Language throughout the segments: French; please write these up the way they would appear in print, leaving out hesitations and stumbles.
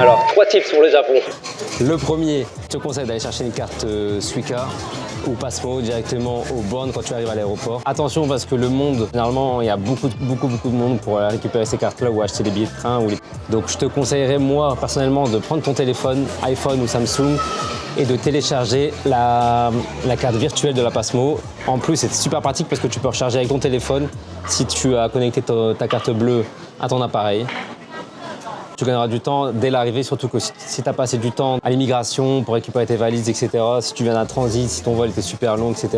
Alors, 3 tips pour le Japon. Le premier, je te conseille d'aller chercher une carte Suica ou Pasmo directement au bornes quand tu arrives à l'aéroport. Attention parce que le monde, généralement, il y a beaucoup de monde pour récupérer ces cartes-là ou acheter des billets de train. Donc je te conseillerais, moi, personnellement, de prendre ton téléphone, iPhone ou Samsung, et de télécharger la carte virtuelle de la Pasmo. En plus, c'est super pratique parce que tu peux recharger avec ton téléphone si tu as connecté ta carte bleue à ton appareil. Tu gagneras du temps dès l'arrivée, surtout que si tu as passé du temps à l'immigration pour récupérer tes valises, etc., si tu viens d'un transit, si ton vol était super long, etc.,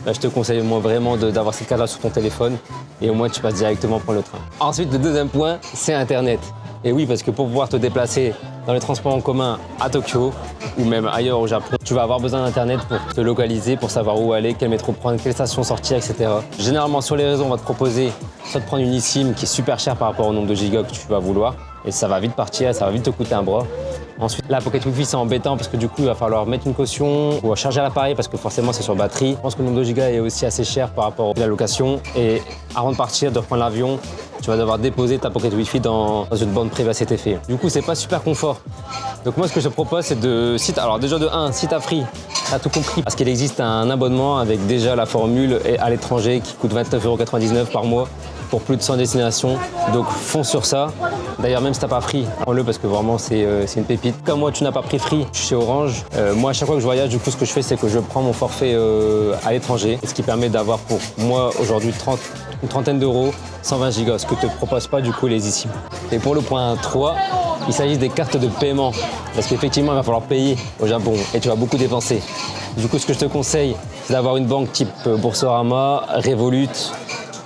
là, je te conseille moi vraiment d'avoir cette carte-là sur ton téléphone et au moins tu passes directement prendre le train. Ensuite, le deuxième point, c'est Internet. Et oui, parce que pour pouvoir te déplacer dans les transports en commun à Tokyo ou même ailleurs au Japon, tu vas avoir besoin d'Internet pour te localiser, pour savoir où aller, quel métro prendre, quelle station sortir, etc. Généralement, sur les réseaux, on va te proposer soit de prendre une eSIM qui est super chère par rapport au nombre de gigas que tu vas vouloir. Et ça va vite partir, ça va vite te coûter un bras. Ensuite, la Pocket Wi-Fi, c'est embêtant parce que du coup, il va falloir mettre une caution ou charger l'appareil parce que forcément, c'est sur batterie. Je pense que le nombre de gigas est aussi assez cher par rapport à la location. Et avant de partir, de reprendre l'avion, tu vas devoir déposer ta Pocket Wi-Fi dans une borne privée à cet effet. Du coup, c'est pas super confort. Donc moi, ce que je te propose, c'est de... Alors déjà, de 1, si t'as Free, t'as tout compris. Parce qu'il existe un abonnement avec déjà la formule à l'étranger qui coûte 29,99 € par mois pour plus de 100 destinations. Donc fonce sur ça. D'ailleurs, même si t'as pas Free, prends-le parce que vraiment c'est une pépite. Comme moi, tu n'as pas pris Free, je suis chez Orange. Moi, à chaque fois que je voyage, du coup, ce que je fais, c'est que je prends mon forfait à l'étranger. Ce qui permet d'avoir pour moi aujourd'hui une trentaine d'euros, 120 gigas, ce que te propose pas du coup les eSIM. Et pour le point 3, il s'agit des cartes de paiement. Parce qu'effectivement, il va falloir payer au Japon et tu vas beaucoup dépenser. Du coup, ce que je te conseille, c'est d'avoir une banque type Boursorama, Revolut,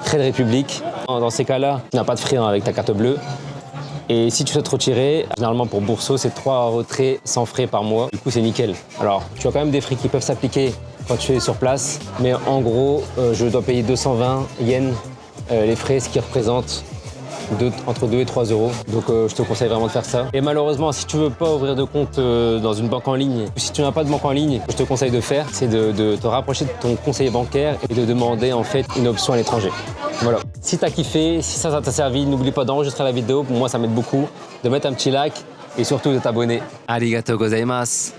Trade Republic. Dans ces cas-là, tu n'as pas de frais avec ta carte bleue. Et si tu souhaites retirer, généralement pour Bourso, c'est 3 retraits sans frais par mois. Du coup, c'est nickel. Alors, tu as quand même des frais qui peuvent s'appliquer quand tu es sur place. Mais en gros, je dois payer 220 yens les frais, ce qui représente entre 2 et 3 euros. Donc je te conseille vraiment de faire ça. Et malheureusement, si tu veux pas ouvrir de compte dans une banque en ligne, ou si tu n'as pas de banque en ligne, ce que je te conseille de faire, c'est de te rapprocher de ton conseiller bancaire et de demander en fait une option à l'étranger. Voilà. Si tu as kiffé, si ça t'a servi, n'oublie pas d'enregistrer la vidéo. Pour moi, ça m'aide beaucoup. De mettre un petit like et surtout de t'abonner. Arigatou gozaimasu.